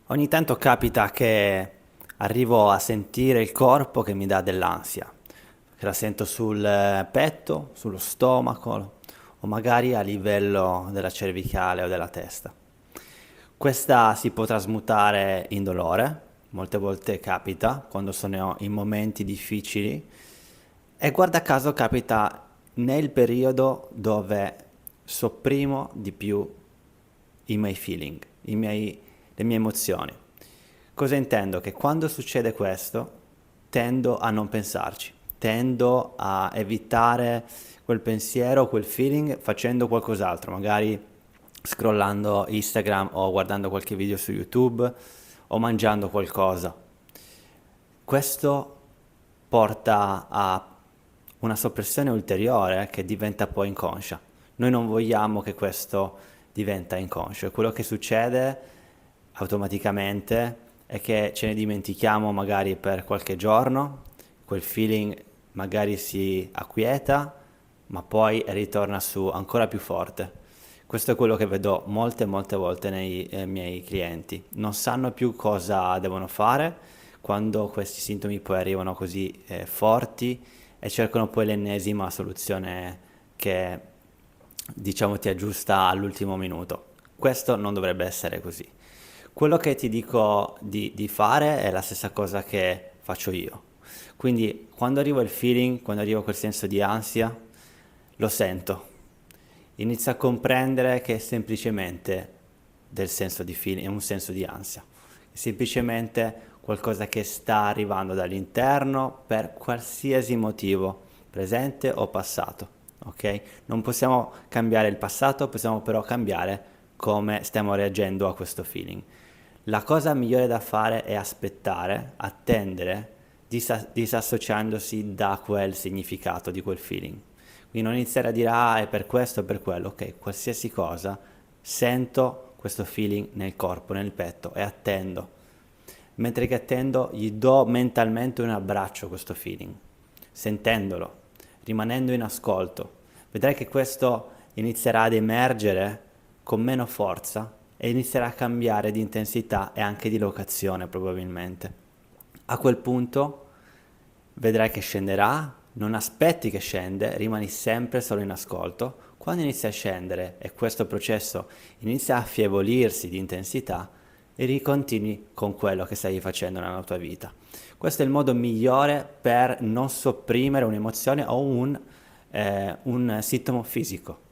Ogni tanto capita che arrivo a sentire il corpo che mi dà dell'ansia, che la sento sul petto, sullo stomaco o magari a livello della cervicale o della testa. Questa si può trasmutare in dolore, molte volte capita quando sono in momenti difficili e guarda caso capita nel periodo dove sopprimo di più i miei feeling, le mie emozioni. Cosa intendo? Che quando succede questo tendo a non pensarci, tendo a evitare quel pensiero, quel feeling facendo qualcos'altro, magari scrollando Instagram o guardando qualche video su YouTube o mangiando qualcosa. Questo porta a una soppressione ulteriore che diventa poi inconscia. Noi non vogliamo che questo diventa inconscio e quello che succede automaticamente è che ce ne dimentichiamo magari per qualche giorno, quel feeling magari si acquieta, ma poi ritorna su ancora più forte. Questo è quello che vedo molte volte nei miei clienti. Non sanno più cosa devono fare quando questi sintomi poi arrivano così forti e cercano poi l'ennesima soluzione che diciamo ti aggiusta all'ultimo minuto. Questo non dovrebbe essere così. Quello che ti dico di fare è la stessa cosa che faccio io. Quindi quando arriva il feeling, quando arriva quel senso di ansia, lo sento. Inizio a comprendere che è semplicemente del senso di feeling, è un senso di ansia. È semplicemente qualcosa che sta arrivando dall'interno per qualsiasi motivo, presente o passato. Ok? Non possiamo cambiare il passato, possiamo però cambiare come stiamo reagendo a questo feeling. La cosa migliore da fare è aspettare, attendere, disassociandosi da quel significato, di quel feeling. Quindi non iniziare a dire ah è per questo o per quello, ok, qualsiasi cosa, sento questo feeling nel corpo, nel petto e attendo. Mentre che attendo gli do mentalmente un abbraccio a questo feeling, sentendolo, rimanendo in ascolto. Vedrai che questo inizierà ad emergere con meno forza e inizierà a cambiare di intensità e anche di locazione probabilmente. A quel punto vedrai che scenderà, non aspetti che scende, rimani sempre solo in ascolto. Quando inizia a scendere e questo processo inizia a affievolirsi di intensità, e ricontinui con quello che stai facendo nella tua vita. Questo è il modo migliore per non sopprimere un'emozione o un sintomo fisico.